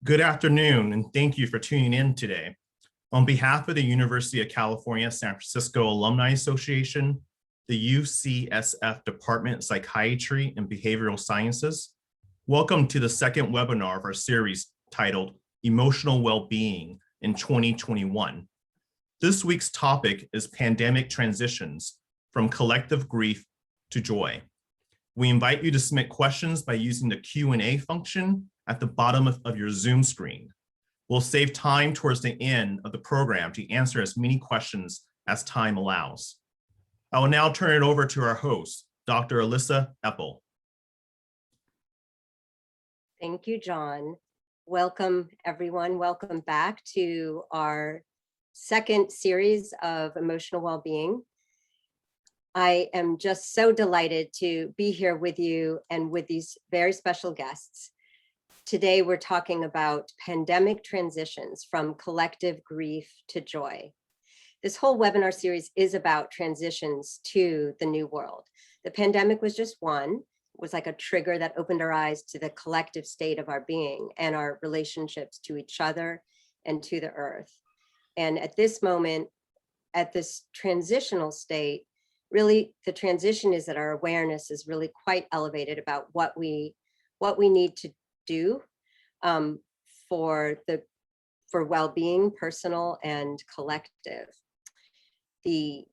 Good afternoon, and thank you for tuning in today. On behalf of the University of California, San Francisco Alumni Association, the UCSF Department of Psychiatry and Behavioral Sciences, welcome to the second webinar of our series titled Emotional Well-Being in 2021. This week's topic is pandemic transitions from collective grief to joy. We invite you to submit questions by using the Q&A function at the bottom of your Zoom screen. We'll save time towards the end of the program to answer as many questions as time allows. I will now turn it over to our host, Dr. Alyssa Eppel. Thank you, John. Welcome, everyone. Welcome back to our second series of emotional well-being. I am just so delighted to be here with you and with these very special guests. Today, we're talking about pandemic transitions from collective grief to joy. This whole webinar series is about transitions to the new world. The pandemic was just one. It was like a trigger that opened our eyes to the collective state of our being and our relationships to each other and to the earth. And at this moment, at this transitional state, really the transition is that our awareness is really quite elevated about what we need to do for well-being, personal and collective. I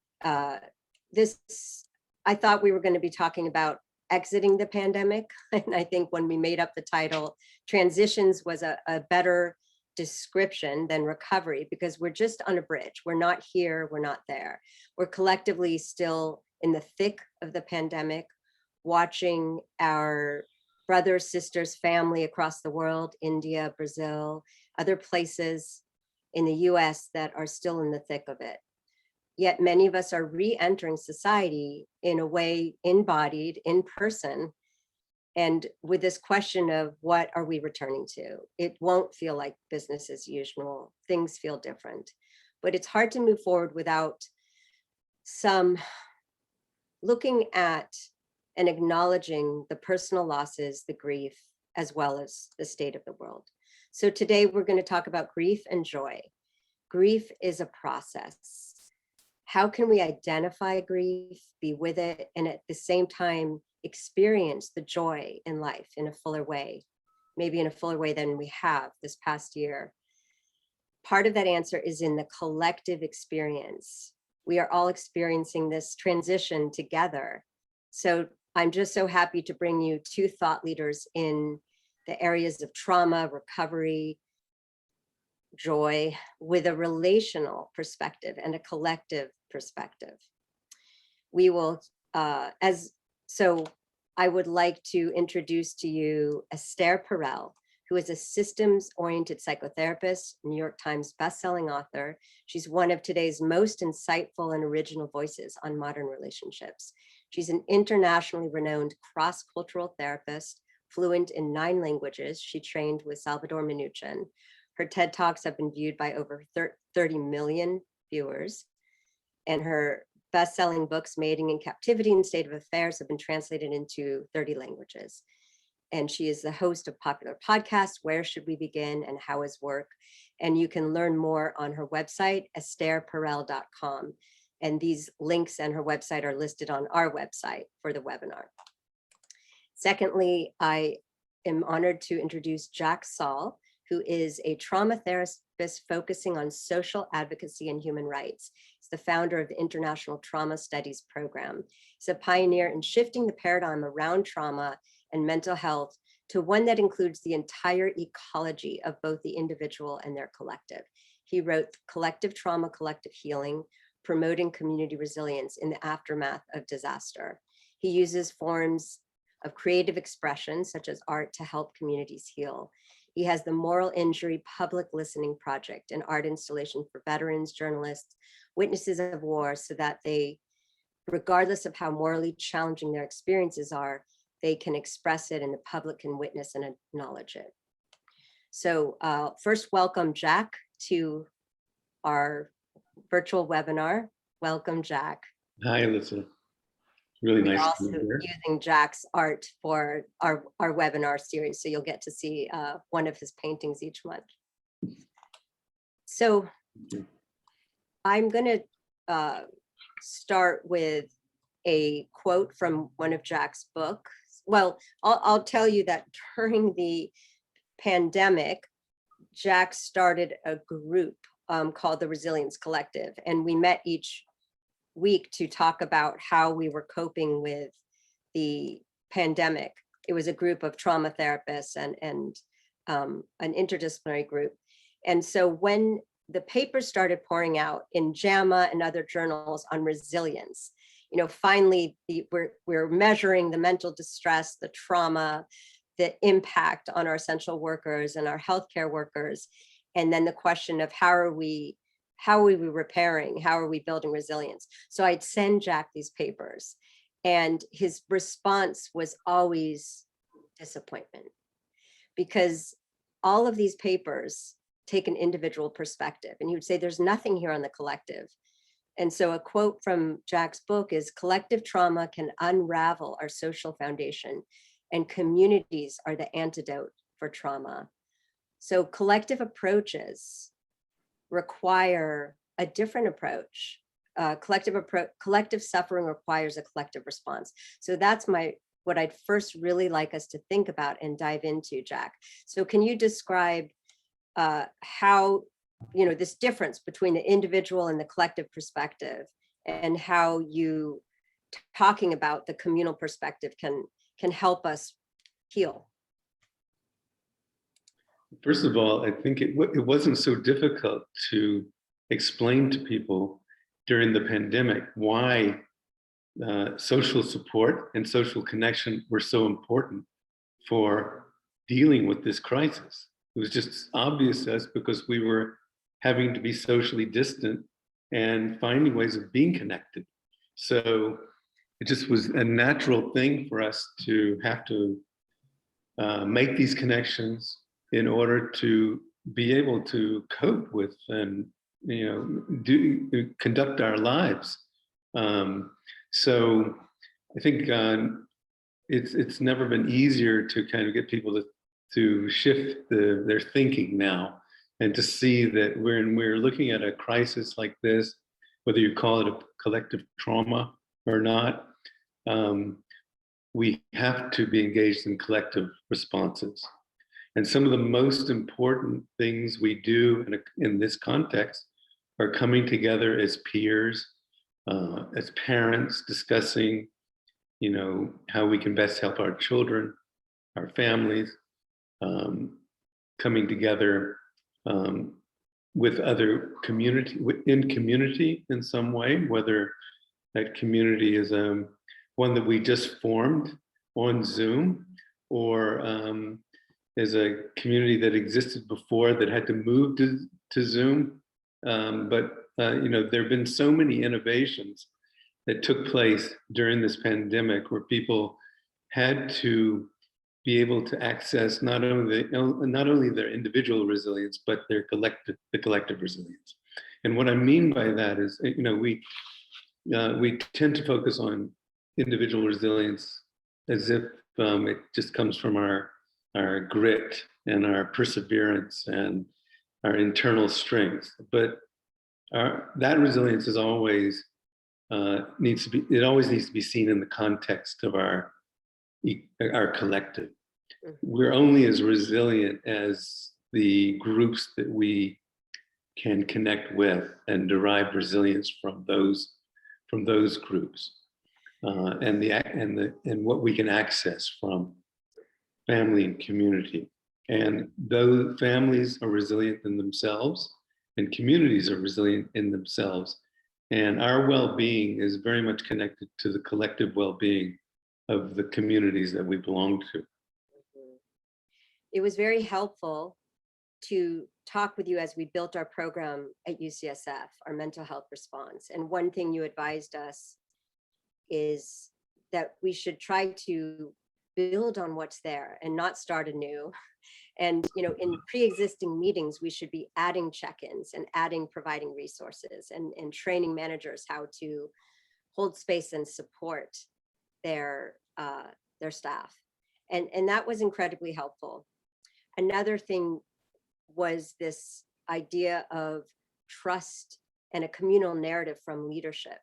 thought we were going to be talking about exiting the pandemic, and I think when we made up the title, transitions was a better description than recovery, because we're just on a bridge. We're not here, we're not there. We're collectively still in the thick of the pandemic, watching our brothers, sisters, family across the world, India, Brazil, other places in the US that are still in the thick of it. Yet many of us are re-entering society in a way embodied, in person, and with this question of what are we returning to? It won't feel like business as usual. Things feel different, but it's hard to move forward without some looking at and acknowledging the personal losses, the grief, as well as the state of the world. So today we're going to talk about grief and joy. Grief is a process. How can we identify grief, be with it, and at the same time experience the joy in life in a fuller way, maybe in a fuller way than we have this past year? Part of that answer is in the collective experience. We are all experiencing this transition together. So I'm just so happy to bring you two thought leaders in the areas of trauma, recovery, joy, with a relational perspective and a collective perspective. We will, so I would like to introduce to you Astaire Perel, who is a systems-oriented psychotherapist, New York Times bestselling author. She's one of today's most insightful and original voices on modern relationships. She's an internationally renowned cross-cultural therapist, fluent in 9 languages. She trained with Salvador Minuchin. Her TED Talks have been viewed by over 30 million viewers, and her best-selling books, Mating in Captivity and State of Affairs, have been translated into 30 languages. And she is the host of popular podcasts, Where Should We Begin and How Is Work? And you can learn more on her website, astaireperel.com. And these links and her website are listed on our website for the webinar. Secondly, I am honored to introduce Jack Saul, who is a trauma therapist focusing on social advocacy and human rights. He's the founder of the International Trauma Studies Program. He's a pioneer in shifting the paradigm around trauma and mental health to one that includes the entire ecology of both the individual and their collective. He wrote Collective Trauma, Collective Healing, Promoting Community Resilience in the Aftermath of Disaster. He uses forms of creative expression, such as art, to help communities heal. He has the Moral Injury Public Listening Project, an art installation for veterans, journalists, witnesses of war, so that they, regardless of how morally challenging their experiences are, they can express it and the public can witness and acknowledge it. So first, welcome Jack to our virtual webinar. Welcome, Jack. Hi, Alyssa. Really We're nice to also hear. using Jack's art for our webinar series, so you'll get to see one of his paintings each month. So I'm going to start with a quote from one of Jack's books. Well, I'll tell you that during the pandemic, Jack started a group called the Resilience Collective, and we met each week to talk about how we were coping with the pandemic. It was a group of trauma therapists and an interdisciplinary group. And so when the papers started pouring out in JAMA and other journals on resilience, you know, finally we're measuring the mental distress, the trauma, the impact on our essential workers and our healthcare workers. And then the question of how are we repairing? How are we building resilience? So I'd send Jack these papers, and his response was always disappointment, because all of these papers take an individual perspective, and he would say, there's nothing here on the collective. And so a quote from Jack's book is, collective trauma can unravel our social foundation, and communities are the antidote for trauma. So collective approaches require a different approach. Collective suffering requires a collective response. So that's what I'd first really like us to think about and dive into, Jack. So can you describe how, you know, this difference between the individual and the collective perspective, and how you talking about the communal perspective can help us heal? First of all, I think it wasn't so difficult to explain to people during the pandemic why social support and social connection were so important for dealing with this crisis. It was just obvious to us because we were having to be socially distant and finding ways of being connected. So it just was a natural thing for us to have to make these connections in order to be able to cope with and, you know, conduct our lives. So I think it's never been easier to kind of get people to shift their thinking now, and to see that when we're looking at a crisis like this, whether you call it a collective trauma or not, we have to be engaged in collective responses. And some of the most important things we do in this context are coming together as peers, as parents, discussing, you know, how we can best help our children, our families, coming together with other community, in community in some way, whether that community is one that we just formed on Zoom, or is a community that existed before that had to move to Zoom. But you know, there have been so many innovations that took place during this pandemic, where people had to be able to access not only their individual resilience, but the collective resilience. And what I mean by that is, you know, we tend to focus on individual resilience as if it just comes from our grit and our perseverance and our internal strength. But that resilience is always needs to be seen in the context of our collective. We're only as resilient as the groups that we can connect with and derive resilience from those groups, and what we can access from family and community. And those families are resilient in themselves, and communities are resilient in themselves. And our well-being is very much connected to the collective well-being of the communities that we belong to. It was very helpful to talk with you as we built our program at UCSF, our mental health response. And one thing you advised us is that we should try to build on what's there and not start anew. And, you know, in pre-existing meetings, we should be adding check-ins and providing resources and training managers how to hold space and support their staff. And that was incredibly helpful. Another thing was this idea of trust and a communal narrative from leadership.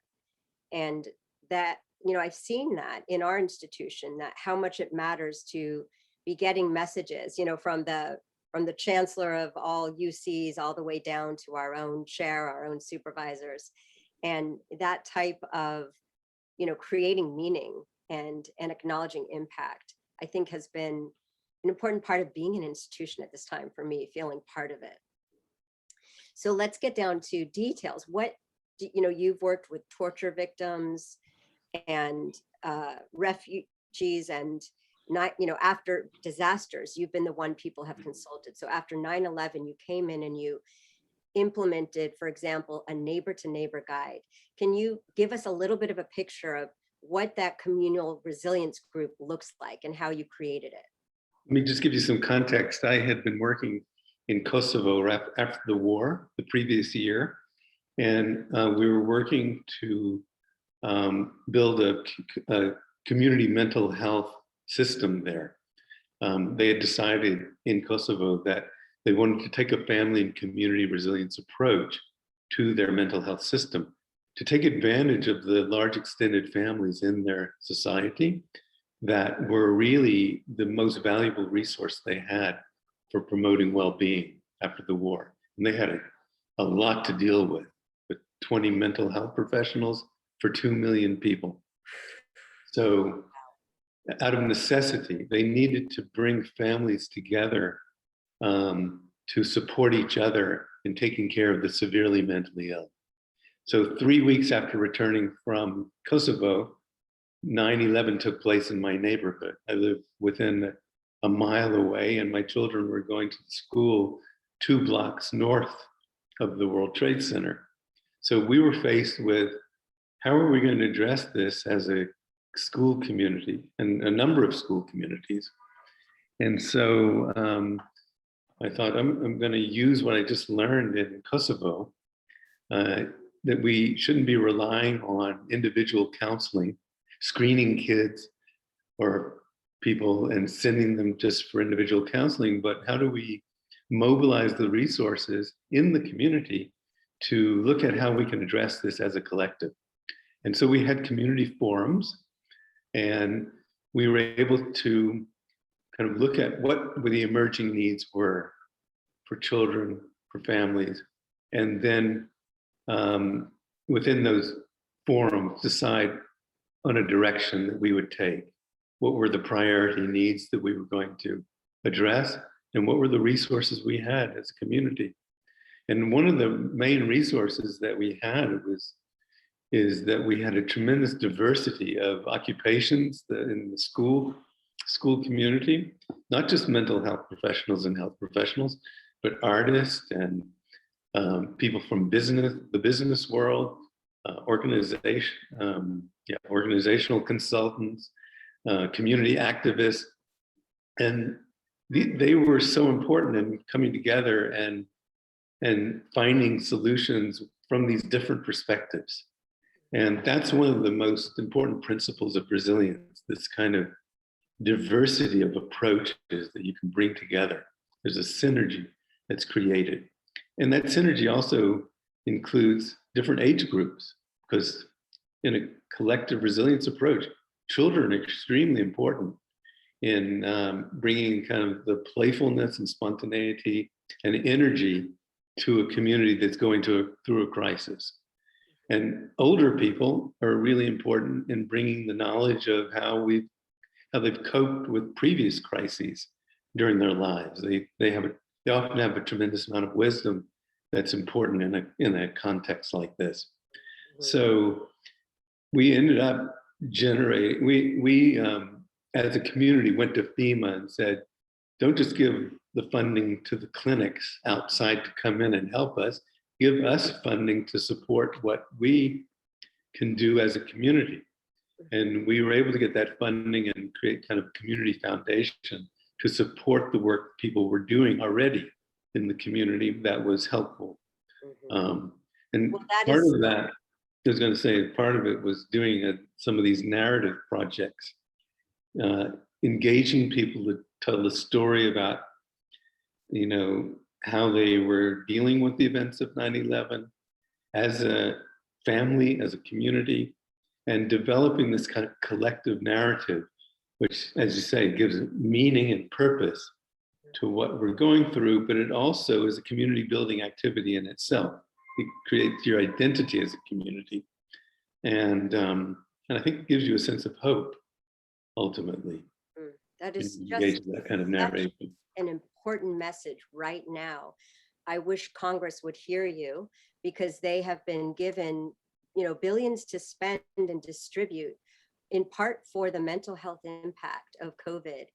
And that, I've seen that in our institution, that how much it matters to be getting messages, from the chancellor of all UCs all the way down to our own chair, our own supervisors. And that type of, creating meaning and acknowledging impact, I think has been an important part of being an institution at this time for me, feeling part of it. So let's get down to details. You've worked with torture victims and refugees, and not, after disasters, you've been the one people have consulted. So after 9/11, you came in and you implemented, for example, a neighbor to neighbor guide. Can you give us a little bit of a picture of what that communal resilience group looks like and how you created it? Let me just give you some context. I had been working in Kosovo after the war, the previous year, and we were working to build a community mental health system there. They had decided in Kosovo that they wanted to take a family and community resilience approach to their mental health system to take advantage of the large extended families in their society that were really the most valuable resource they had for promoting well-being after the war. And they had a lot to deal with 20 mental health professionals for 2 million people. So out of necessity, they needed to bring families together to support each other in taking care of the severely mentally ill. So 3 weeks after returning from Kosovo, 9/11 took place in my neighborhood. I live within a mile away, and my children were going to school 2 blocks north of the World Trade Center. So we were faced with, how are we going to address this as a school community and a number of school communities? And so I thought, I'm going to use what I just learned in Kosovo, that we shouldn't be relying on individual counseling, screening kids or people and sending them just for individual counseling, but how do we mobilize the resources in the community to look at how we can address this as a collective? And so we had community forums, and we were able to kind of look at what the emerging needs were for children, for families, and then within those forums decide on a direction that we would take. What were the priority needs that we were going to address, and what were the resources we had as a community? And one of the main resources that we had is that we had a tremendous diversity of occupations in the school community, not just mental health professionals and health professionals, but artists and people from the business world, organizational consultants, community activists. And they were so important in coming together and finding solutions from these different perspectives. And that's one of the most important principles of resilience, this kind of diversity of approaches that you can bring together. There's a synergy that's created. And that synergy also includes different age groups, because in a collective resilience approach, children are extremely important in bringing kind of the playfulness and spontaneity and energy to a community that's going through a crisis. And older people are really important in bringing the knowledge of how they've coped with previous crises during their lives. They often have a tremendous amount of wisdom that's important in a context like this. So we ended up generating, we as a community went to FEMA and said, don't just give the funding to the clinics outside to come in and help us, give us funding to support what we can do as a community. And we were able to get that funding and create kind of a community foundation to support the work people were doing already in the community that was helpful. And Well, part of that, was going to say part of it was doing some of these narrative projects, engaging people to tell the story about, how they were dealing with the events of 9/11 as a family, as a community, and developing this kind of collective narrative, which, as you say, gives meaning and purpose to what we're going through, but it also is a community building activity in itself. It creates your identity as a community. And I think it gives you a sense of hope, ultimately. That is Engage just in that kind of narration. an important message right now. I wish Congress would hear you, because they have been given, billions to spend and distribute, in part for the mental health impact of COVID.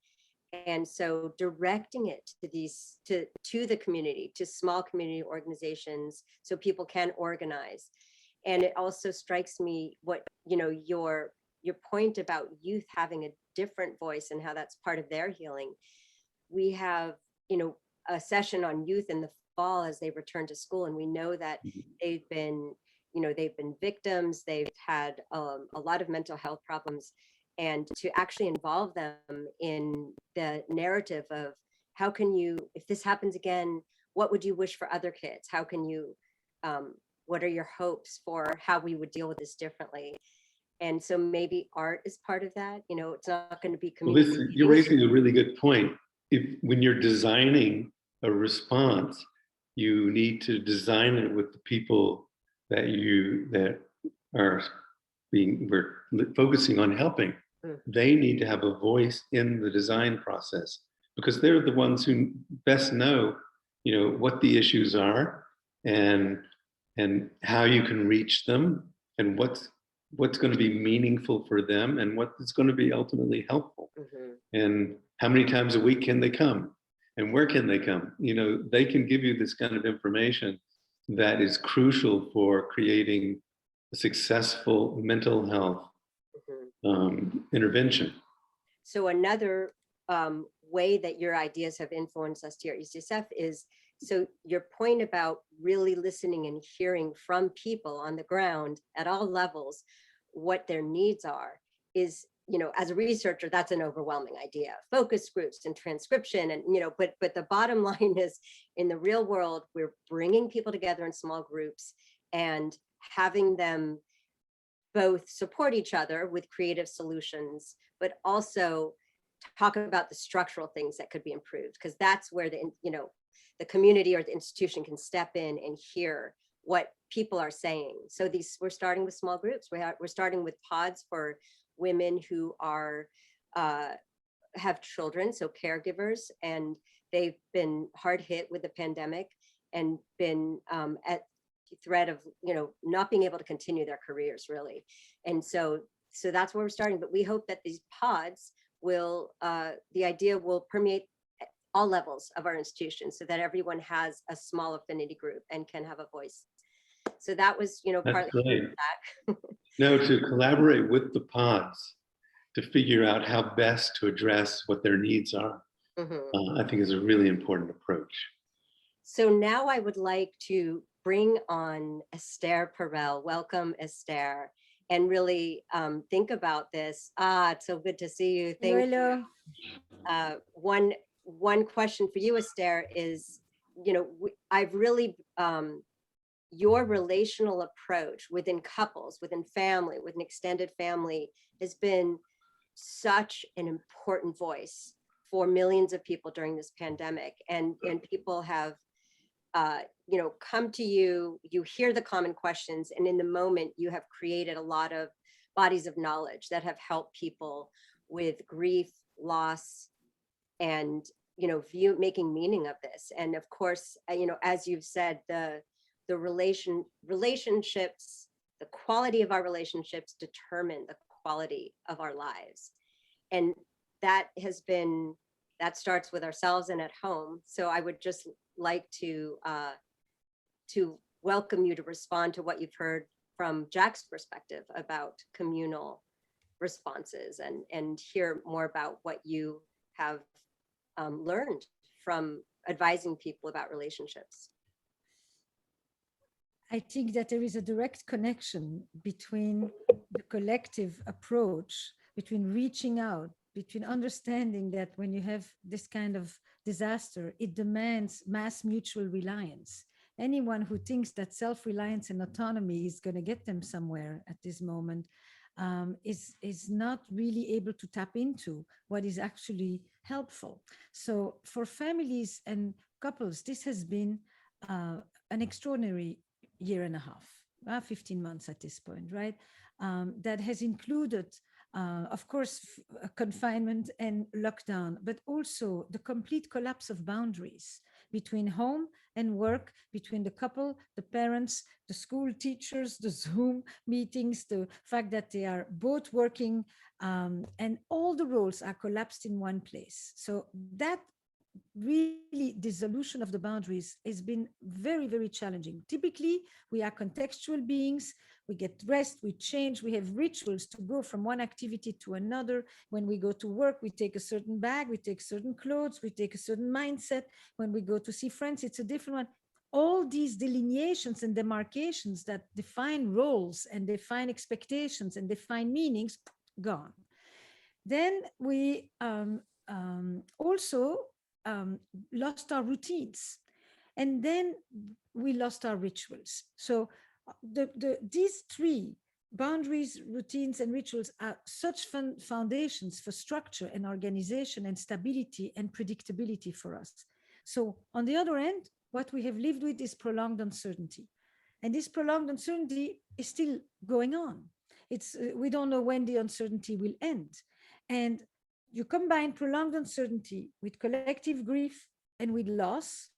And so directing it to these, to the community, to small community organizations, so people can organize. And it also strikes me what, your point about youth having a different voice and how that's part of their healing. We have, a session on youth in the fall as they return to school. And we know that they've been victims, they've had a lot of mental health problems. And to actually involve them in the narrative of how can you, if this happens again, what would you wish for other kids? How can you, what are your hopes for how we would deal with this differently? And so maybe art is part of that. It's not going to be community. Well, you're raising a really good point. When you're designing a response, you need to design it with the people that we're focusing on helping. They need to have a voice in the design process, because they're the ones who best know, what the issues are and how you can reach them, and what's going to be meaningful for them, and what is going to be ultimately helpful. And how many times a week can they come, and where can they come? They can give you this kind of information that is crucial for creating a successful mental health intervention. So another way that your ideas have influenced us here at UCSF is, so your point about really listening and hearing from people on the ground at all levels what their needs are is, as a researcher, that's an overwhelming idea. Focus groups and transcription, and but the bottom line is, in the real world, we're bringing people together in small groups and having them both support each other with creative solutions, but also talk about the structural things that could be improved, because that's where the community or the institution can step in and hear what people are saying. So we're starting with small groups. We're starting with pods for women who are have children, so caregivers, and they've been hard hit with the pandemic and been at threat of not being able to continue their careers, really. And so that's where we're starting. But we hope that these pods will the idea will permeate all levels of our institution, so that everyone has a small affinity group and can have a voice. So that was partly that. No, to collaborate with the pods to figure out how best to address what their needs are, I think is a really important approach. So now I would like to bring on Astaire Perel. Welcome, Astaire, and really think about this. It's so good to see you. Thank you. One question for you, Astaire, is, I've really, your relational approach within couples, within family, with an extended family, has been such an important voice for millions of people during this pandemic. And people have, come to you, you hear the common questions, and in the moment you have created a lot of bodies of knowledge that have helped people with grief, loss, and, making meaning of this. And of course, as you've said, the relationships, the quality of our relationships determine the quality of our lives. And that starts with ourselves and at home. So I would just like to welcome you to respond to what you've heard from Jack's perspective about communal responses, and hear more about what you have learned from advising people about relationships. I think that there is a direct connection between the collective approach, between reaching out, between understanding that when you have this kind of disaster, it demands mass mutual reliance. Anyone who thinks that self-reliance and autonomy is going to get them somewhere at this moment is not really able to tap into what is actually helpful. So for families and couples, this has been an extraordinary year and a half, 15 months at this point, right? That has included, of course, confinement and lockdown, but also the complete collapse of boundaries between home and work, between the couple, the parents, the school teachers, the Zoom meetings, the fact that they are both working, and all the roles are collapsed in one place. So that really dissolution of the boundaries has been very, very challenging. Typically, we are contextual beings. We get dressed, we change, we have rituals to go from one activity to another. When we go to work, we take a certain bag, we take certain clothes, we take a certain mindset. When we go to see friends, it's a different one. All these delineations and demarcations that define roles and define expectations and define meanings, gone. Then we also lost our routines, and then we lost our rituals. So these three, boundaries, routines, and rituals, are such foundations for structure and organization and stability and predictability for us. So on the other end, what we have lived with is prolonged uncertainty, and this prolonged uncertainty is still going on. We don't know when the uncertainty will end, and you combine prolonged uncertainty with collective grief and with loss,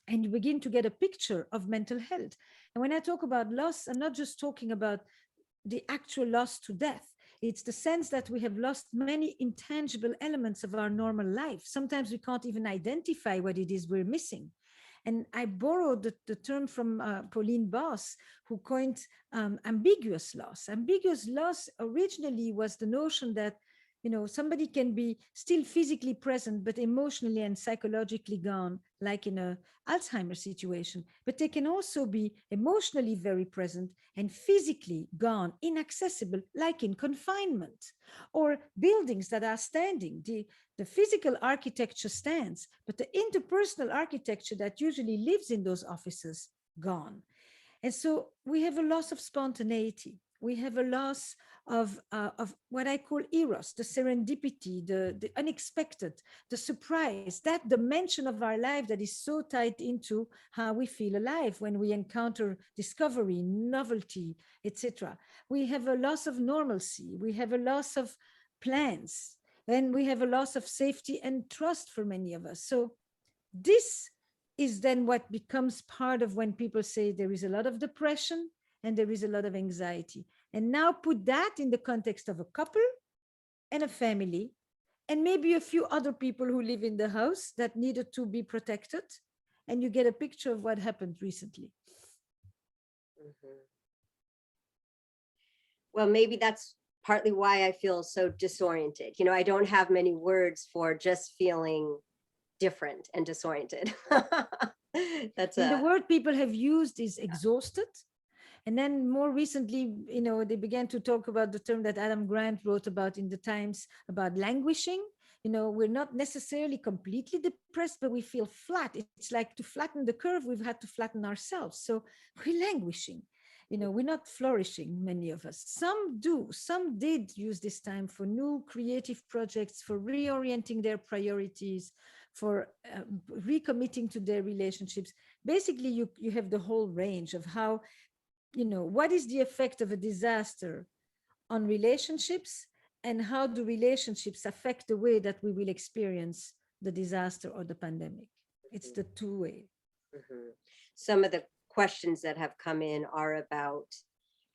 and you begin to get a picture of mental health. And when I talk about loss, I'm not just talking about the actual loss to death. It's the sense that we have lost many intangible elements of our normal life. Sometimes we can't even identify what it is we're missing. And I borrowed the term from Pauline Boss, who coined ambiguous loss. Ambiguous loss originally was the notion that somebody can be still physically present, but emotionally and psychologically gone, like in an Alzheimer's situation. But they can also be emotionally very present and physically gone, inaccessible, like in confinement. Or buildings that are standing, the physical architecture stands, but the interpersonal architecture that usually lives in those offices, gone. And so we have a loss of spontaneity. We have a loss of what I call eros, the serendipity, the unexpected, the surprise, that dimension of our life that is so tied into how we feel alive when we encounter discovery, novelty, etc. We have a loss of normalcy. We have a loss of plans. And we have a loss of safety and trust for many of us. So this is then what becomes part of when people say there is a lot of depression and there is a lot of anxiety. And now put that in the context of a couple and a family, and maybe a few other people who live in the house that needed to be protected. And you get a picture of what happened recently. Mm-hmm. Well, maybe that's partly why I feel so disoriented. I don't have many words for just feeling different and disoriented. The word people have used is exhausted. And then more recently, they began to talk about the term that Adam Grant wrote about in the Times about languishing. We're not necessarily completely depressed, but we feel flat. It's like to flatten the curve, we've had to flatten ourselves. So we're languishing. We're not flourishing, many of us. Some do. Some did use this time for new creative projects, for reorienting their priorities, for recommitting to their relationships. Basically, you have the whole range of how, what is the effect of a disaster on relationships, and how do relationships affect the way that we will experience the disaster or the pandemic? It's the two-way. Mm-hmm. Some of the questions that have come in are about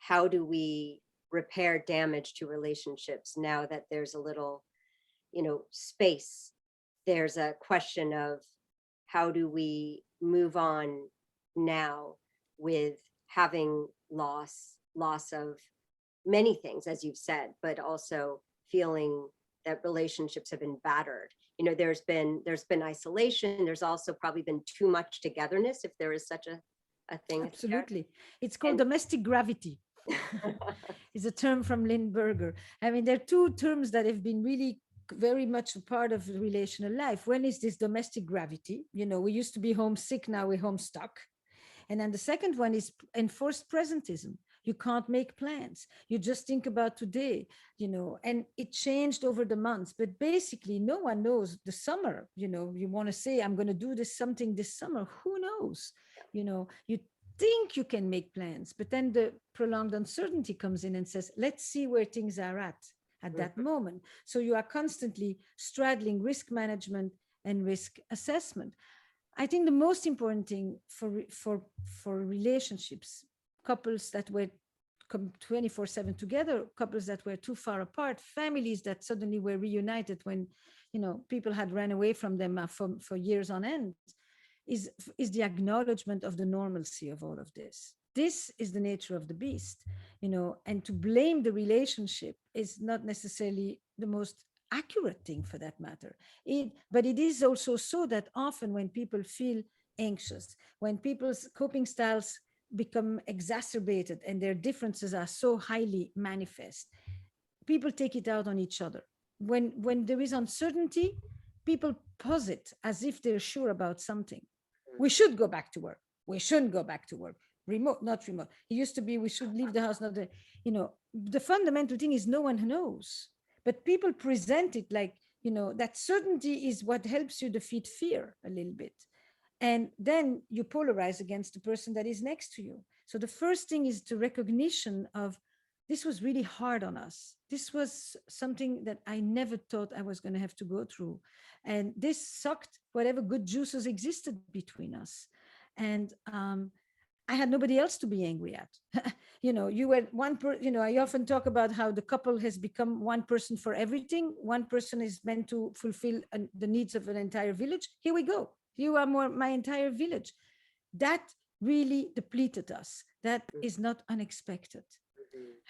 how do we repair damage to relationships now that there's a little, space. There's a question of how do we move on now with having loss of many things, as you've said, but also feeling that relationships have been battered. There's been isolation. There's also probably been too much togetherness, if there is such a a thing. Absolutely. It's called And- domestic gravity. Is a term from Lindbergh. I mean, there are two terms that have been really very much a part of relational life. One is this domestic gravity. You know, we used to be homesick, now we're homestuck. And then the second one is enforced presentism. You can't make plans. You just think about today, you know, and it changed over the months. But basically, no one knows the summer. You know, you want to say, I'm going to do something this summer. Who knows? You know, you think you can make plans, but then the prolonged uncertainty comes in and says, let's see where things are at that moment. So you are constantly straddling risk management and risk assessment. I think the most important thing for relationships, couples that were 24/7 together, couples that were too far apart, families that suddenly were reunited when, you know, people had ran away from them for years on end, is the acknowledgement of the normalcy of all of this. This is the nature of the beast, you know, and to blame the relationship is not necessarily the most accurate thing for that matter. But it is also so that often when people feel anxious, when people's coping styles become exacerbated and their differences are so highly manifest, people take it out on each other. When there is uncertainty, people posit as if they're sure about something. We should go back to work. We shouldn't go back to work. Remote, not remote. It used to be we should leave the house, not the, you know, the fundamental thing is no one knows. But people present it like, you know, that certainty is what helps you defeat fear a little bit. And then you polarize against the person that is next to you. So the first thing is the recognition of this was really hard on us. This was something that I never thought I was going to have to go through. And this sucked whatever good juices existed between us. And I had nobody else to be angry at. You know, you were one person, you know, I often talk about how the couple has become one person for everything. One person is meant to fulfill the needs of an entire village. Here we go. You are my entire village. That really depleted us. That is not unexpected.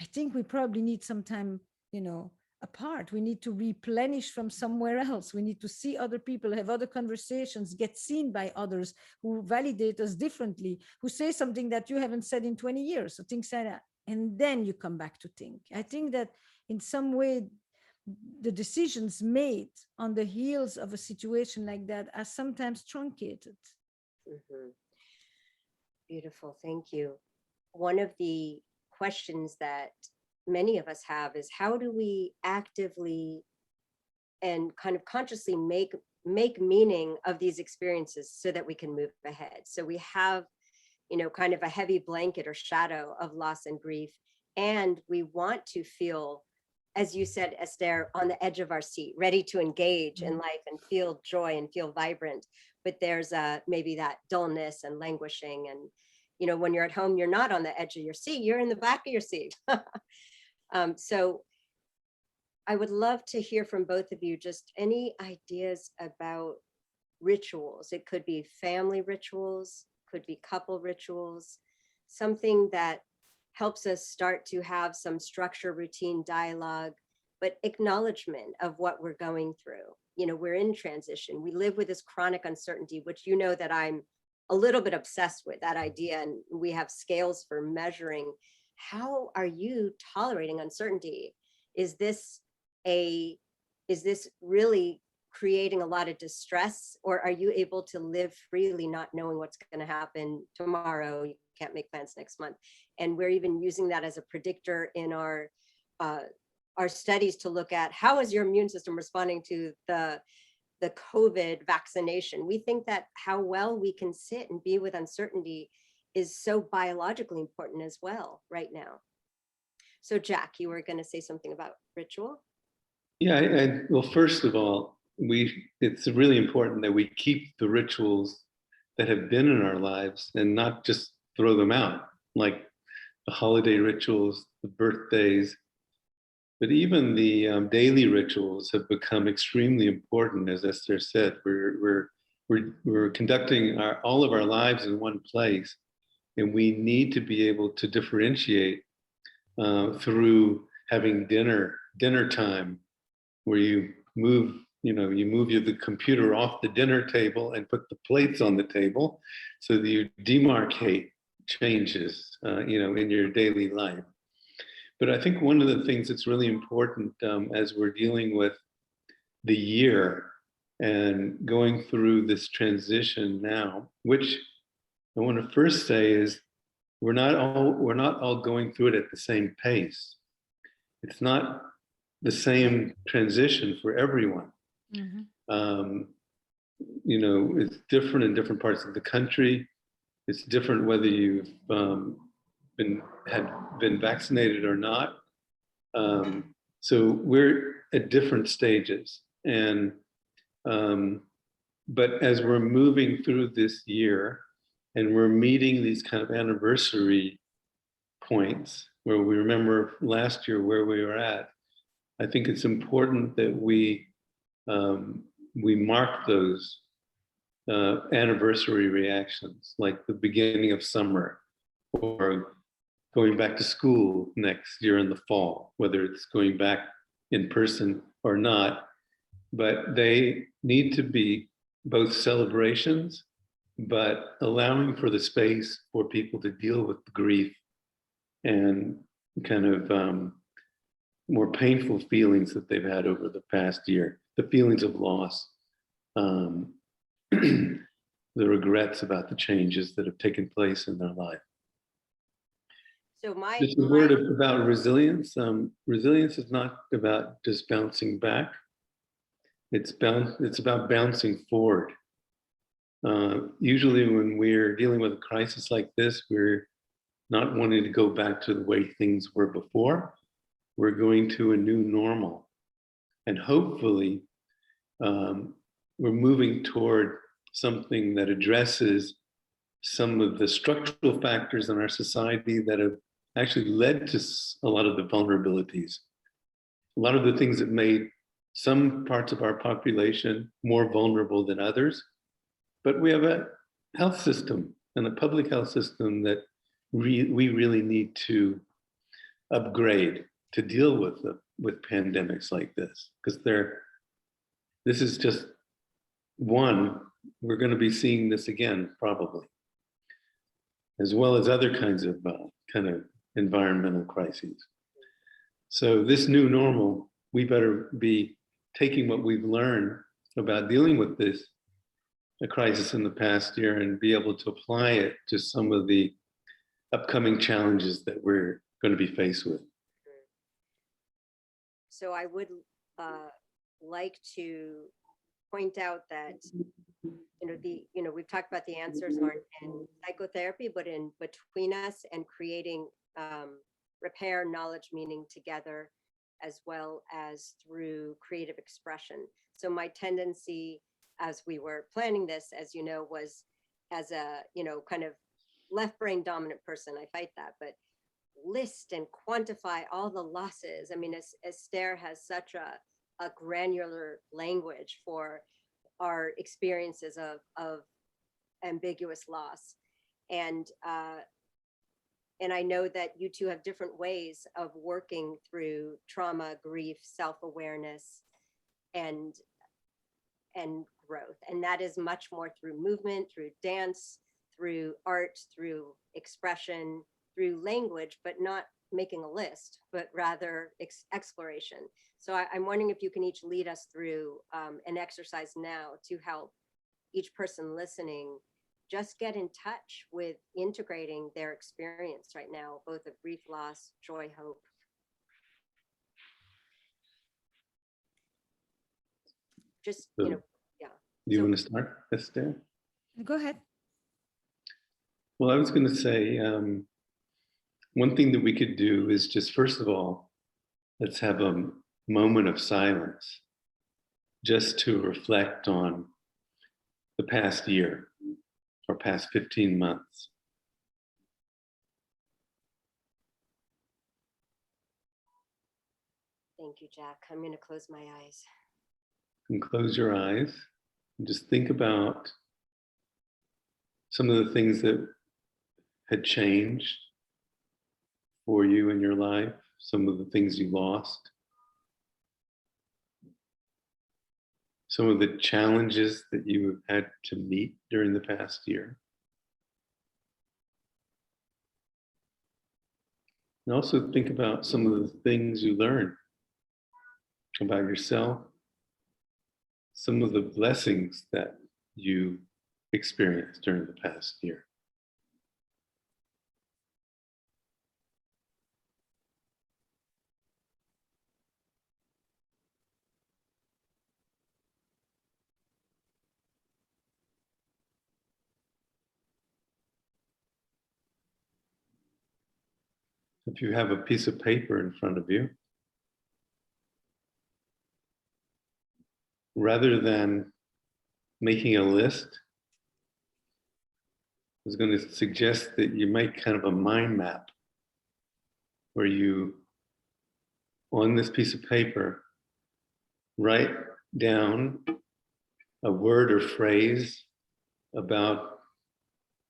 I think we probably need some time, you know, apart. We need to replenish from somewhere else. We need to see other people, have other conversations, get seen by others who validate us differently, who say something that you haven't said in 20 years, or things like that. And then you come back to think. I think that in some way, the decisions made on the heels of a situation like that are sometimes truncated. Beautiful, thank you. One of the questions that many of us have is how do we actively and kind of consciously make meaning of these experiences so that we can move ahead? So we have, you know, kind of a heavy blanket or shadow of loss and grief, and we want to feel, as you said, Esther, on the edge of our seat, ready to engage in life and feel joy and feel vibrant. But there's maybe that dullness and languishing. And, you know, when you're at home, you're not on the edge of your seat, you're in the back of your seat. So I would love to hear from both of you, just any ideas about rituals. It could be family rituals, could be couple rituals, something that helps us start to have some structure, routine, dialogue, but acknowledgement of what we're going through. You know, we're in transition. We live with this chronic uncertainty, which you know that I'm a little bit obsessed with that idea, and we have scales for measuring. How are you tolerating uncertainty? Is this really creating a lot of distress, or are you able to live freely, not knowing what's going to happen tomorrow? You can't make plans next month. And we're even using that as a predictor in our studies to look at how is your immune system responding to the COVID vaccination. We think that how well we can sit and be with uncertainty is so biologically important as well right now. So Jack, you were going to say something about ritual? Yeah, well, first of all, it's really important that we keep the rituals that have been in our lives and not just throw them out, like the holiday rituals, the birthdays, but even the daily rituals have become extremely important. As Esther said, we're conducting all of our lives in one place, and we need to be able to differentiate through having dinner time, where you move the computer off the dinner table and put the plates on the table, so that you demarcate changes, in your daily life. But I think one of the things that's really important as we're dealing with the year and going through this transition now, which I want to first say is we're not all going through it at the same pace. It's not the same transition for everyone. Mhm. It's different in different parts of the country. It's different whether you've been vaccinated or not. So we're at different stages, and but as we're moving through this year, and we're meeting these kind of anniversary points where we remember last year where we were at, I think it's important that we mark those anniversary reactions, like the beginning of summer or going back to school next year in the fall, whether it's going back in person or not. But they need to be both celebrations, but allowing for the space for people to deal with the grief and kind of more painful feelings that they've had over the past year, the feelings of loss, the regrets about the changes that have taken place in their life. So Just a word about resilience. Resilience is not about just bouncing back. It's about bouncing forward. Usually when we're dealing with a crisis like this, we're not wanting to go back to the way things were before. We're going to a new normal. And hopefully, we're moving toward something that addresses some of the structural factors in our society that have actually led to a lot of the vulnerabilities, a lot of the things that made some parts of our population more vulnerable than others. But we have a health system and a public health system that we really need to upgrade to deal with pandemics like this, because this is just one. We're going to be seeing this again probably, as well as other kinds of kind of environmental crises. So this new normal, we better be taking what we've learned about dealing with this a crisis in the past year and be able to apply it to some of the upcoming challenges that we're going to be faced with. So I would like to point out that we've talked about the answers aren't in psychotherapy, but in between us and creating repair, knowledge, meaning together, as well as through creative expression. So my tendency, as we were planning this, as you know, was as a kind of left brain dominant person. I fight that, but list and quantify all the losses. I mean, Astaire has such a granular language for our experiences of ambiguous loss. And I know that you two have different ways of working through trauma, grief, self-awareness, and growth. And that is much more through movement, through dance, through art, through expression, through language, but not making a list, but rather exploration. So I'm wondering if you can each lead us through an exercise now to help each person listening just get in touch with integrating their experience right now, both of grief, loss, joy, hope. Just, So, yeah. Do you want to start, Esther? Go ahead. Well, I was going to say, one thing that we could do is just, first of all, let's have a moment of silence just to reflect on the past year or past 15 months. Thank you, Jack. I'm going to close my eyes. And close your eyes and just think about some of the things that had changed for you in your life, some of the things you lost, some of the challenges that you have had to meet during the past year. And also think about some of the things you learn about yourself, some of the blessings that you experienced during the past year. If you have a piece of paper in front of you, rather than making a list, I was going to suggest that you make kind of a mind map where you, on this piece of paper, write down a word or phrase about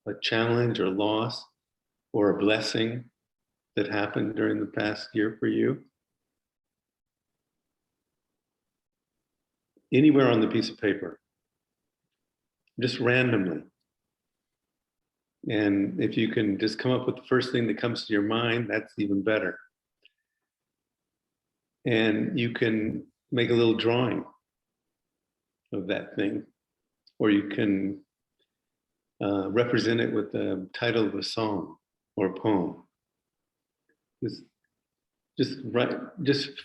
a challenge or loss or a blessing that happened during the past year for you. Anywhere on the piece of paper, just randomly. And if you can just come up with the first thing that comes to your mind, that's even better. And you can make a little drawing of that thing, or you can represent it with the title of a song or a poem. Just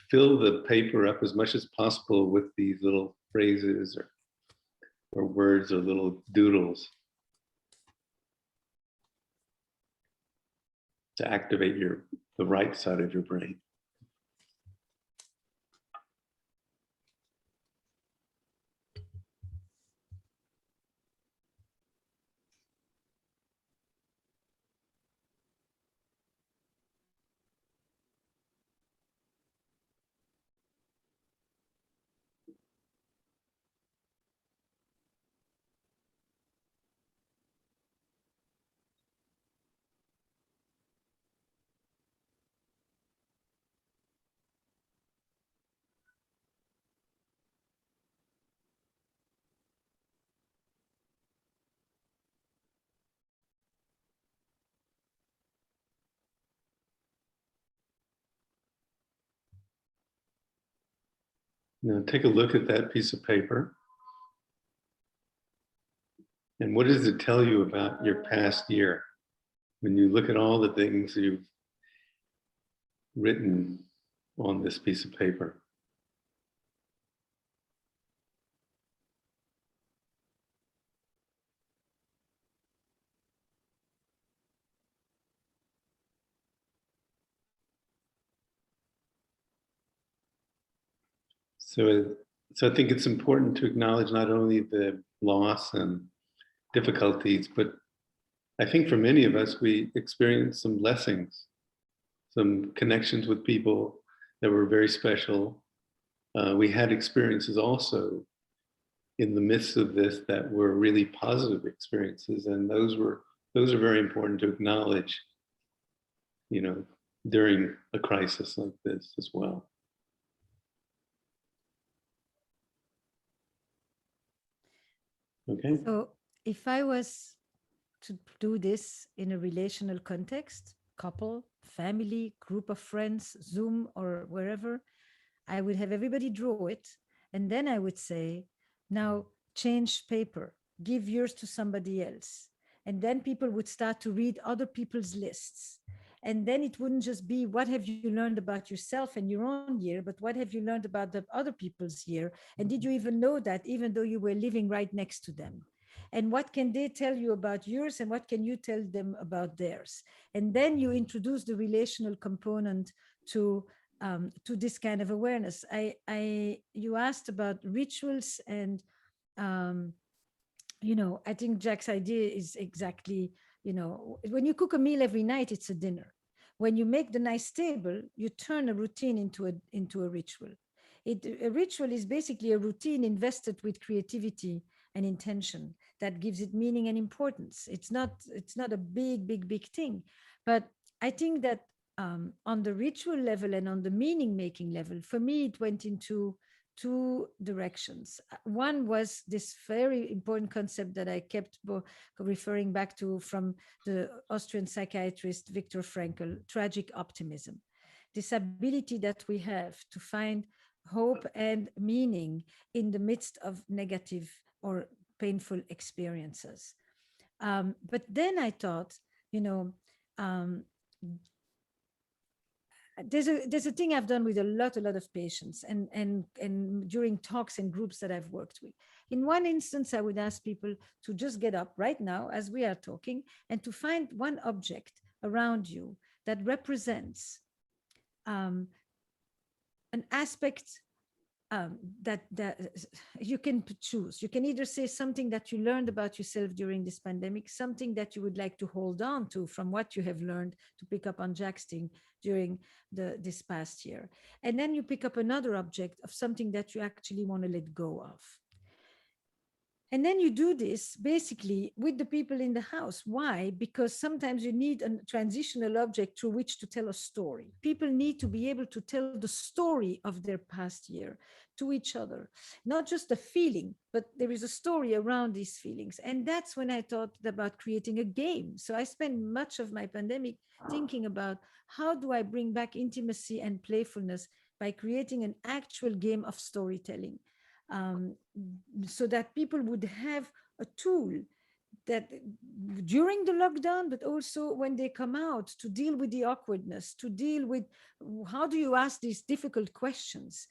fill the paper up as much as possible with these little phrases or words or little doodles to activate the right side of your brain. Now take a look at that piece of paper. And what does it tell you about your past year? When you look at all the things you've written on this piece of paper. So I think it's important to acknowledge not only the loss and difficulties, but I think for many of us, we experienced some blessings, some connections with people that were very special. We had experiences also in the midst of this that were really positive experiences, and those are very important to acknowledge, during a crisis like this as well. Okay. So if I was to do this in a relational context, couple, family, group of friends, Zoom or wherever, I would have everybody draw it. And then I would say, now change paper, give yours to somebody else. And then people would start to read other people's lists. And then it wouldn't just be what have you learned about yourself and your own year, but what have you learned about the other people's year? And did you even know that, even though you were living right next to them? And what can they tell you about yours, and what can you tell them about theirs? And then you introduce the relational component to this kind of awareness. You asked about rituals, and I think Jack's idea is exactly, when you cook a meal every night, it's a dinner. When you make the nice table, you turn a routine into a ritual. A ritual is basically a routine invested with creativity and intention that gives it meaning and importance. It's not a big thing, but I think that on the ritual level and on the meaning making level, for me, it went into two directions. One was this very important concept that I kept referring back to from the Austrian psychiatrist Viktor Frankl, tragic optimism. This ability that we have to find hope and meaning in the midst of negative or painful experiences. But then I thought, there's a thing I've done with a lot of patients and during talks and groups that I've worked with. In one instance, I would ask people to just get up right now as we are talking and to find one object around you that represents an aspect that you can choose. You can either say something that you learned about yourself during this pandemic, something that you would like to hold on to from what you have learned, to pick up on Jack's thing during this past year. And then you pick up another object of something that you actually want to let go of. And then you do this basically with the people in the house. Why? Because sometimes you need a transitional object through which to tell a story. People need to be able to tell the story of their past year to each other, not just a feeling, but there is a story around these feelings. And that's when I thought about creating a game. So I spent much of my pandemic thinking about how do I bring back intimacy and playfulness by creating an actual game of storytelling. So that people would have a tool that during the lockdown, but also when they come out, to deal with the awkwardness, to deal with how do you ask these difficult questions.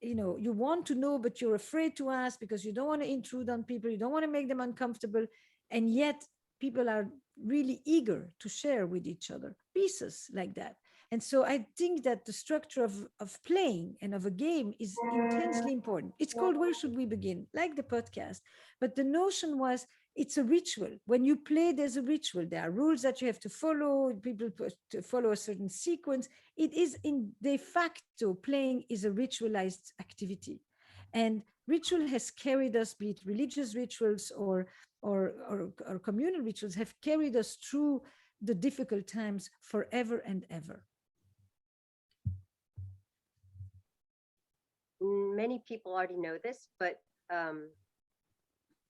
You want to know, but you're afraid to ask because you don't want to intrude on people, you don't want to make them uncomfortable, and yet people are really eager to share with each other pieces like that. And so I think that the structure of playing and of a game is intensely important. It's called Where Should We Begin, like the podcast. But the notion was it's a ritual. When you play, there's a ritual. There are rules that you have to follow, people to follow a certain sequence. It is in de facto, playing is a ritualized activity. And ritual has carried us, be it religious rituals or communal rituals, have carried us through the difficult times forever and ever. Many people already know this, but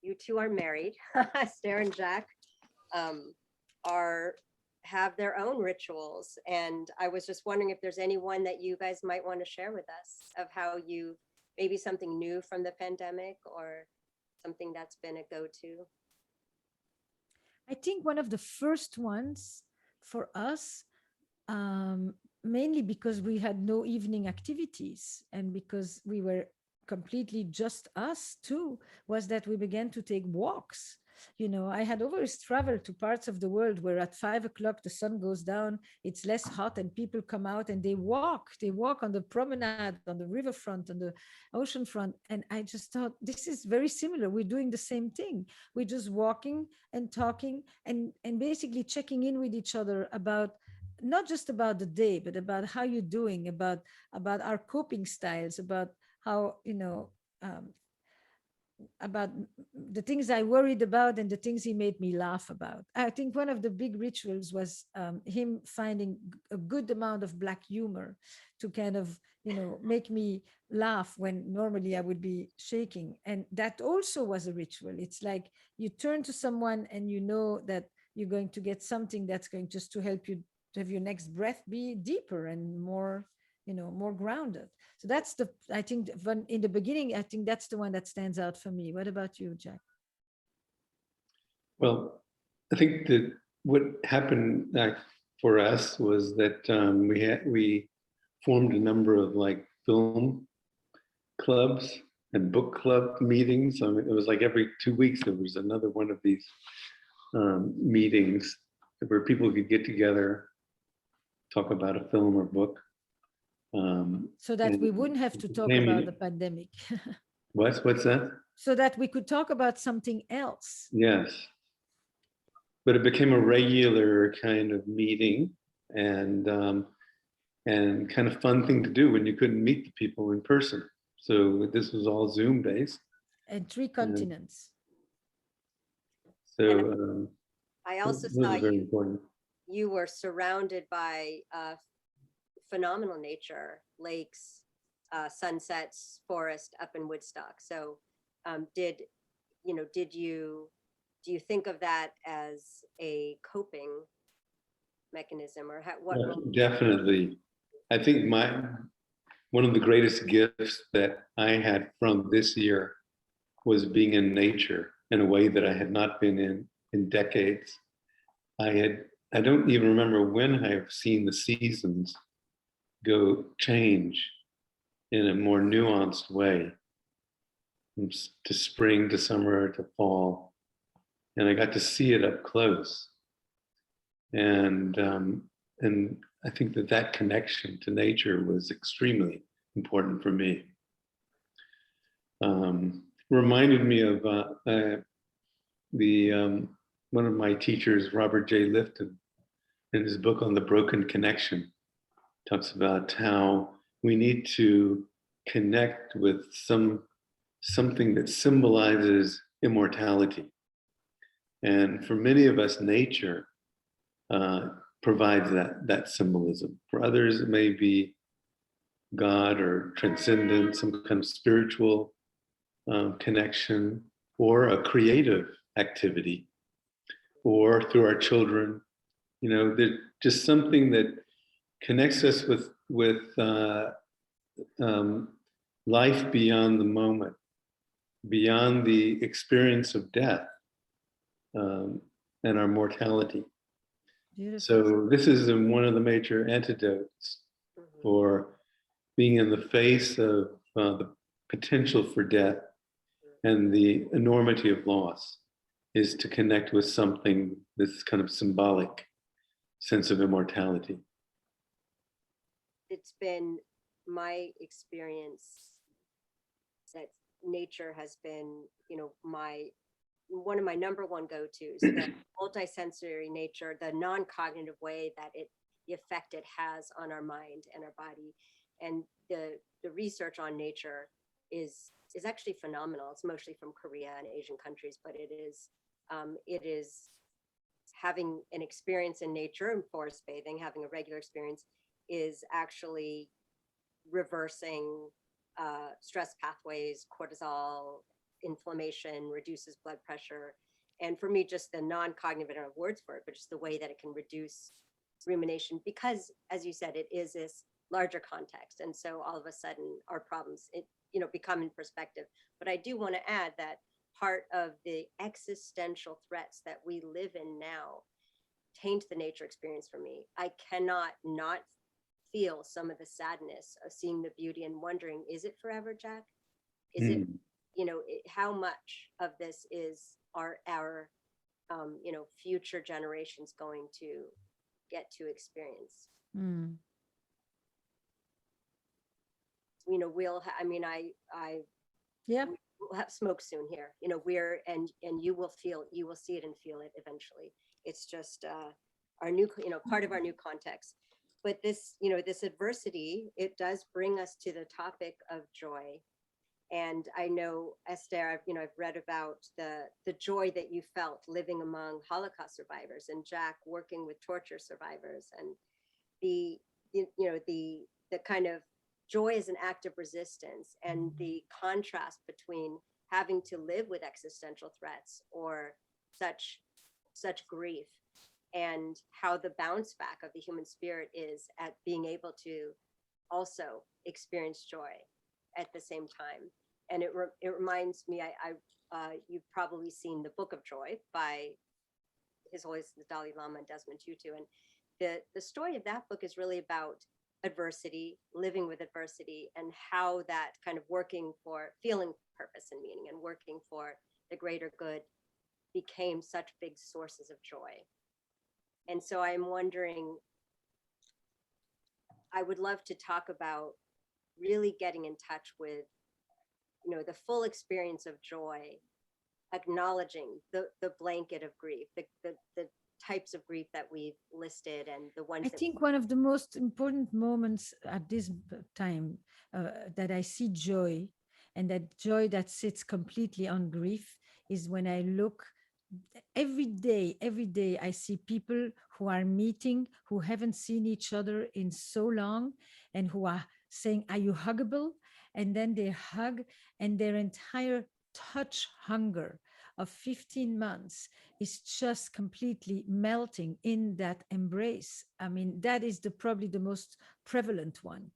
you two are married. Astaire and Jack have their own rituals. And I was just wondering if there's anyone that you guys might want to share with us of how you, maybe something new from the pandemic or something that's been a go-to. I think one of the first ones for us, mainly because we had no evening activities and because we were completely just us too, was that we began to take walks. I had always traveled to parts of the world where at 5 o'clock the sun goes down, it's less hot, and people come out and they walk on the promenade, on the riverfront, on the ocean front. And I just thought, this is very similar. We're doing the same thing. We're just walking and talking and basically checking in with each other about, not just about the day, but about how you're doing, about our coping styles, about how, about the things I worried about and the things he made me laugh about. I think one of the big rituals was him finding a good amount of Black humor to kind of, make me laugh when normally I would be shaking. And that also was a ritual. It's like you turn to someone and you know that you're going to get something that's going just to help you to have your next breath be deeper and more, more grounded. So that's I think in the beginning, I think that's the one that stands out for me. What about you, Jack? Well, I think that what happened for us was that we formed a number of film clubs and book club meetings. I mean, it was like every 2 weeks there was another one of these meetings where people could get together, talk about a film or book. So that we wouldn't have to talk about the pandemic. What's that? So that we could talk about something else. Yes. But it became a regular kind of meeting and kind of fun thing to do when you couldn't meet the people in person. So this was all Zoom based. And 3 continents. So I also saw you were surrounded by phenomenal nature, lakes, Sunsets Forest up in Woodstock. So do you think of that as a coping mechanism, or what Yeah, role? definitely. I think one of the greatest gifts that I had from this year was being in nature in a way that I had not been in decades. I don't even remember when I've seen the seasons go change in a more nuanced way, from to spring to summer to fall, and I got to see it up close. And I think that connection to nature was extremely important for me. Reminded me of one of my teachers, Robert J. Lifton, in his book on the broken connection, talks about how we need to connect with something that symbolizes immortality. And for many of us, nature provides that symbolism. For others, it may be God or transcendence, some kind of spiritual connection, or a creative activity, or through our children. There's just something that connects us with life beyond the moment, beyond the experience of death, and our mortality. Beautiful. So this is one of the major antidotes for being in the face of the potential for death and the enormity of loss, is to connect with something that's kind of symbolic sense of immortality. It's been my experience that nature has been, one of my number one go-tos, the multisensory nature, the non-cognitive way that the effect it has on our mind and our body. And the research on nature is actually phenomenal. It's mostly from Korea and Asian countries, but it is having an experience in nature and forest bathing, having a regular experience, is actually reversing stress pathways, cortisol, inflammation, reduces blood pressure. And for me, just the non-cognitive, I don't have words for it, but just the way that it can reduce rumination, because as you said, it is this larger context. And so all of a sudden our problems, become in perspective. But I do want to add that part of the existential threats that we live in now taint the nature experience for me. I cannot not feel some of the sadness of seeing the beauty and wondering, is it forever, Jack? Is it, how much of this are our future generations going to get to experience? Mm. We'll have smoke soon here. And you will see it and feel it eventually. It's just our new, part of our new context. But this adversity, it does bring us to the topic of joy. And I know, Astaire, I've read about the joy that you felt living among Holocaust survivors, and Jack working with torture survivors, and the kind of joy as an act of resistance, and the contrast between having to live with existential threats or such grief, and how the bounce back of the human spirit is at being able to also experience joy at the same time. And it reminds me, you've probably seen The Book of Joy by His Holiness the Dalai Lama and Desmond Tutu. And the story of that book is really about adversity, living with adversity, and how that kind of working for feeling purpose and meaning and working for the greater good became such big sources of joy. And so I'm wondering, I would love to talk about really getting in touch with, the full experience of joy, acknowledging the blanket of grief, the types of grief that we've listed, and the ones I think one of the most important moments at this time that I see joy, and that joy that sits completely on grief, is when I look every day I see people who are meeting, who haven't seen each other in so long, and who are saying, "Are you huggable?" And then they hug, and their entire touch hunger of 15 months is just completely melting in that embrace. I mean, that is probably the most prevalent one,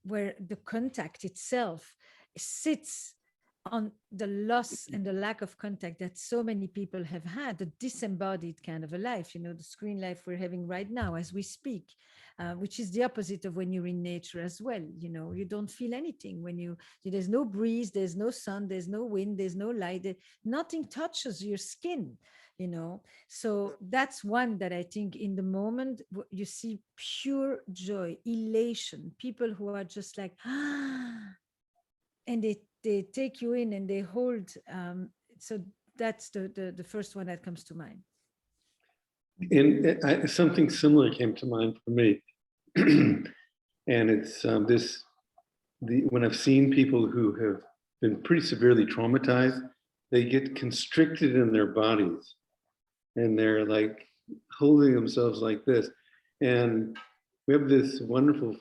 where the contact itself sits on the loss and the lack of contact that so many people have had, the disembodied kind of a life, the screen life we're having right now as we speak, which is the opposite of when you're in nature as well. You don't feel anything when there's no breeze, there's no sun, there's no wind, there's no light, nothing touches your skin. So that's one that I think in the moment you see pure joy, elation, people who are just like, and they take you in and they hold. So that's the first one that comes to mind. And something similar came to mind for me. And it's when I've seen people who have been pretty severely traumatized, they get constricted in their bodies and they're like holding themselves like this. And we have this wonderful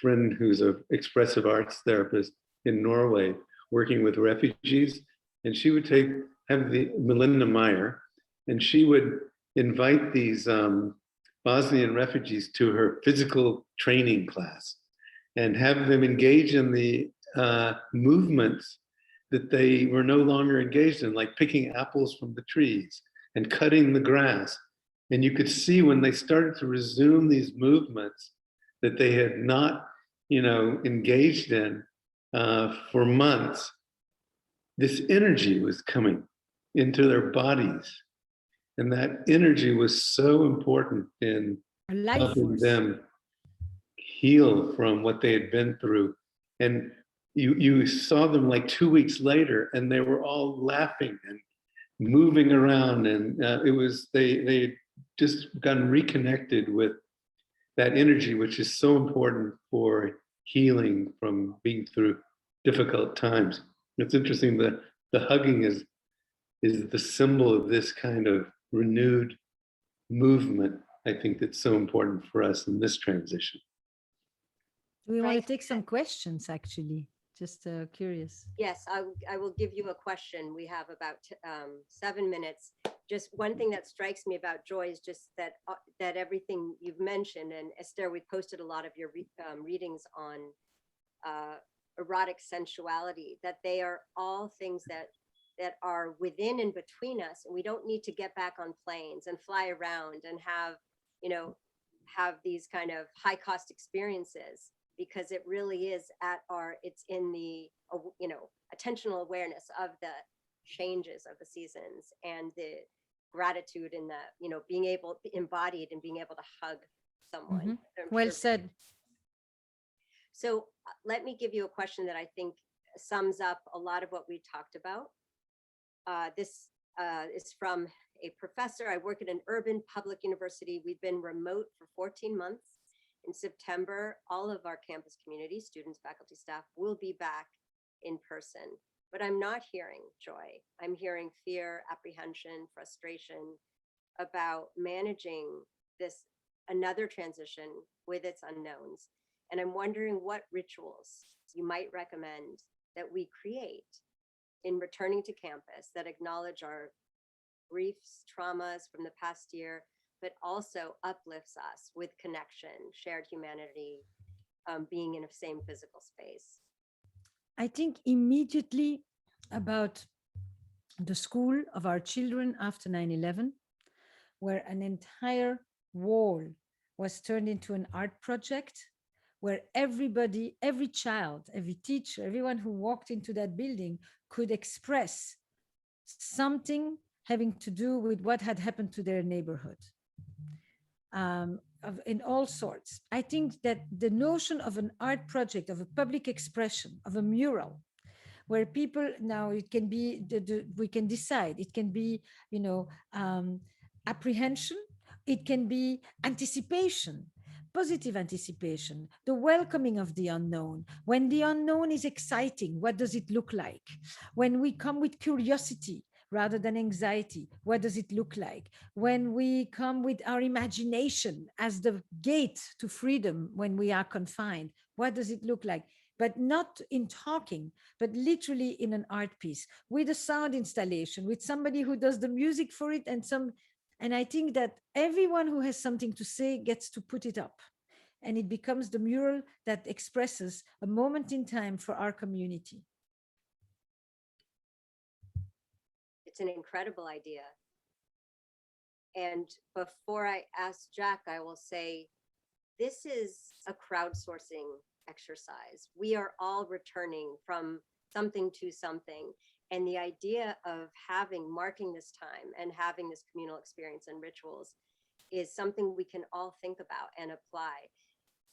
friend who's an expressive arts therapist in Norway working with refugees. And she would have the Melinda Meyer, and she would invite these Bosnian refugees to her physical training class and have them engage in the movements that they were no longer engaged in, like picking apples from the trees and cutting the grass. And you could see when they started to resume these movements that they had not, engaged in for months, this energy was coming into their bodies. And that energy was so important in helping them heal from what they had been through. And you saw them like 2 weeks later, and they were all laughing and moving around. And they just gotten reconnected with that energy, which is so important for healing from being through difficult times. It's interesting that the hugging is the symbol of this kind of renewed movement. I think that's so important for us in this transition. We want to take some questions, actually. Just curious. Yes, I will give you a question. We have about 7 minutes. Just one thing that strikes me about joy is just that everything you've mentioned, and Esther, we posted a lot of your readings on erotic sensuality, that they are all things that are within and between us. And we don't need to get back on planes and fly around and have these kind of high cost experiences, because it really is it's in the, attentional awareness of the changes of the seasons and the gratitude and the, being able embodied and being able to hug someone. Well said. So let me give you a question that I think sums up a lot of what we talked about. This is from a professor. I work at an urban public university. We've been remote for 14 months. In September, all of our campus community, students, faculty, staff, will be back in person. But I'm not hearing joy. I'm hearing fear, apprehension, frustration about managing this another transition with its unknowns. And I'm wondering what rituals you might recommend that we create in returning to campus that acknowledge our griefs, traumas from the past year, but also uplifts us with connection, shared humanity, being in the same physical space. I think immediately about the school of our children after 9/11, where an entire wall was turned into an art project, where everybody, every child, every teacher, everyone who walked into that building could express something having to do with what had happened to their neighborhood. In all sorts. I think that the notion of an art project, of a public expression, of a mural, where people now, it can be, we can decide, it can be, apprehension, it can be anticipation, positive anticipation, the welcoming of the unknown. When the unknown is exciting, what does it look like? When we come with curiosity rather than anxiety, what does it look like? When we come with our imagination as the gate to freedom when we are confined, What does it look like? But not in talking, but literally in an art piece with a sound installation, with somebody who does the music for it, and I think that everyone who has something to say gets to put it up, and it becomes the mural that expresses a moment in time for our community. It's an incredible idea. And before I ask Jack, I will say, this is a crowdsourcing exercise. We are all returning from something to something. And the idea of marking this time and having this communal experience and rituals is something we can all think about and apply.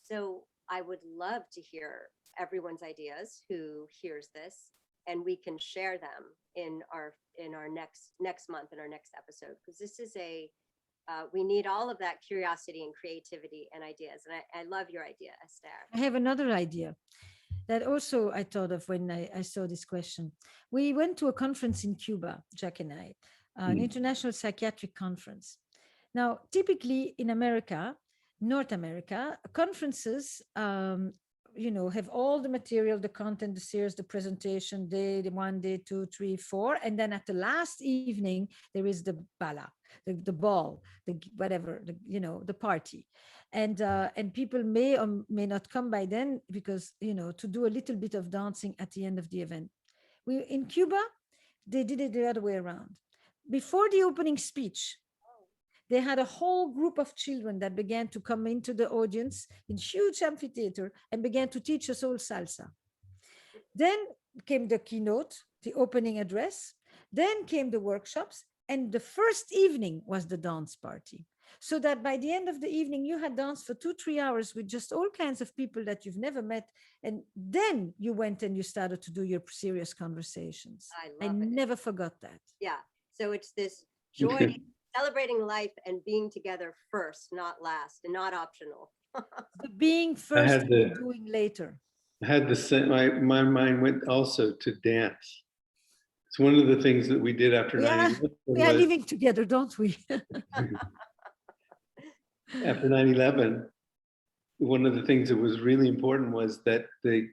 So I would love to hear everyone's ideas who hears this, and we can share them in our next month, in our next episode, because this is we need all of that curiosity and creativity and ideas. And I love your idea, Astaire. I have another idea that also I thought of when I saw this question. We went to a conference in Cuba, Jack and I, an international psychiatric conference. Now, typically in America, North America, conferences, have all the material, the content, the series, the presentation, day 1, day 2, 3, 4, and then at the last evening there is the bala, the ball, the whatever, the party, and people may or may not come by then because to do a little bit of dancing at the end of the event. In Cuba, they did it the other way around. Before the opening speech, they had a whole group of children that began to come into the audience in huge amphitheater and began to teach us all salsa. Then came the keynote, the opening address. Then came the workshops. And the first evening was the dance party. So that by the end of the evening, you had danced for 2-3 hours with just all kinds of people that you've never met. And then you went and you started to do your serious conversations. I never forgot that. Yeah. So it's this joy, celebrating life and being together first, not last, and not optional. The being first and doing later. I had the same, my mind went also to dance. It's one of the things that we did after 9/11. We are living together, don't we? After 9/11, one of the things that was really important was that the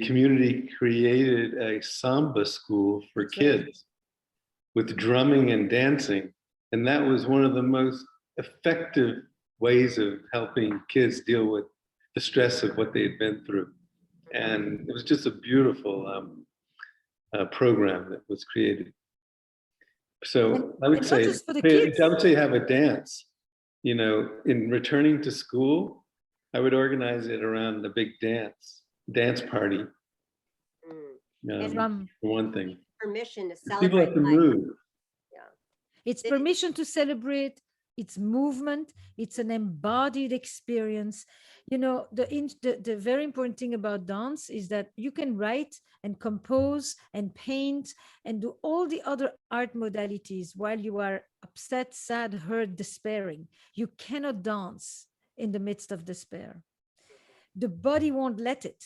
community created a samba school for kids with drumming and dancing. And that was one of the most effective ways of helping kids deal with the stress of what they had been through. And it was just a beautiful program that was created. So I would say have a dance, in returning to school, I would organize it around a big dance party. For one thing. Permission to celebrate. People have to move. Yeah. It's permission to celebrate. It's movement. It's an embodied experience. The very important thing about dance is that you can write and compose and paint and do all the other art modalities while you are upset, sad, hurt, despairing. You cannot dance in the midst of despair. The body won't let it,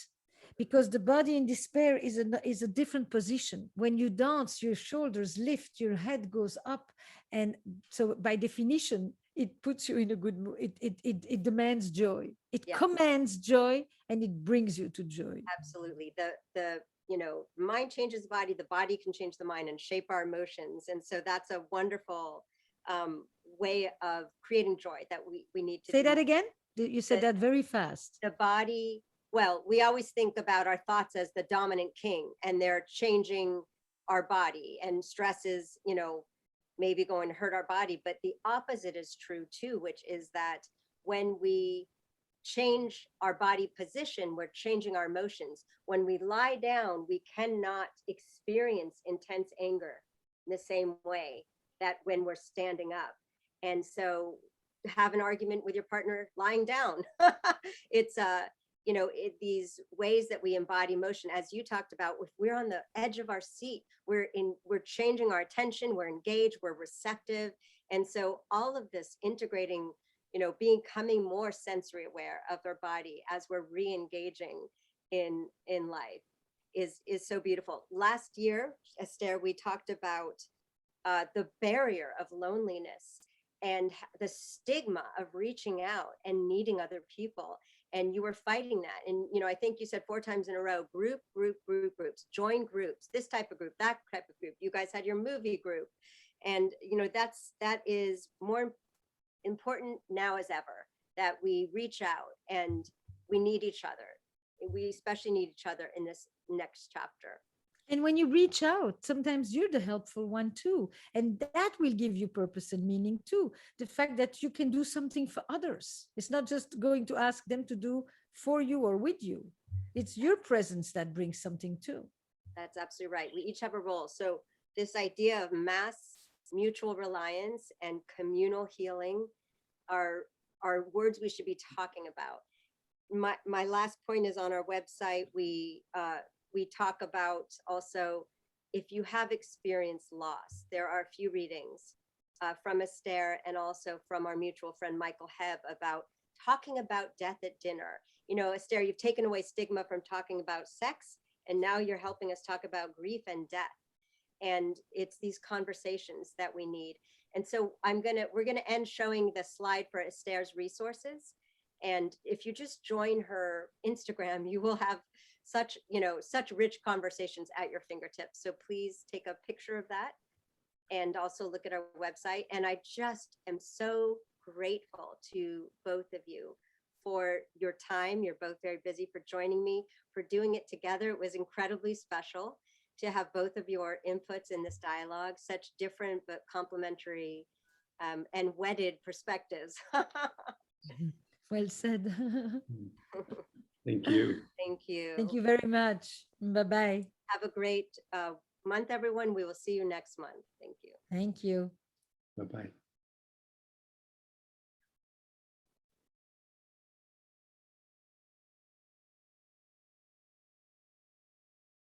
because the body in despair is a different position. When you dance, your shoulders lift, your head goes up. And so by definition, it puts you in a good mood. It demands joy. It commands joy, and it brings you to joy. Absolutely. The mind changes the body can change the mind and shape our emotions. And so that's a wonderful way of creating joy that we need to say that again. You said that very fast. The body. Well, we always think about our thoughts as the dominant king, and they're changing our body, and stress is, maybe going to hurt our body. But the opposite is true too, which is that when we change our body position, we're changing our emotions. When we lie down, we cannot experience intense anger in the same way that when we're standing up. And so have an argument with your partner lying down. It's these ways that we embody emotion, as you talked about. If we're on the edge of our seat, we're changing our attention, we're engaged, we're receptive. And so all of this integrating, becoming more sensory aware of our body as we're re-engaging in life is so beautiful. Last year, Astaire, we talked about the barrier of loneliness and the stigma of reaching out and needing other people. And you were fighting that. And, you know, I think you said 4 times in a row, groups, join groups, this type of group, that type of group. You guys had your movie group. And, you know, that is more important now as ever, that we reach out, and we need each other. We especially need each other in this next chapter. And when you reach out, sometimes you're the helpful one too. And that will give you purpose and meaning too. The fact that you can do something for others. It's not just going to ask them to do for you or with you. It's your presence that brings something too. That's absolutely right. We each have a role. So this idea of mass mutual reliance and communal healing are words we should be talking about. My last point is on our website. We talk about also, if you have experienced loss, there are a few readings from Astaire and also from our mutual friend Michael Hebb about talking about death at dinner. You know, Astaire, you've taken away stigma from talking about sex, and now you're helping us talk about grief and death. And it's these conversations that we need. And so we're gonna end showing the slide for Astaire's resources. And if you just join her Instagram, you will have such rich conversations at your fingertips. So please take a picture of that and also look at our website. And I just am so grateful to both of you for your time. You're both very busy, for joining me, for doing it together. It was incredibly special to have both of your inputs in this dialogue, such different but complementary and wedded perspectives. Well said. Thank you. Thank you. Thank you very much. Bye-bye. Have a great month, everyone. We will see you next month. Thank you. Thank you. Bye-bye.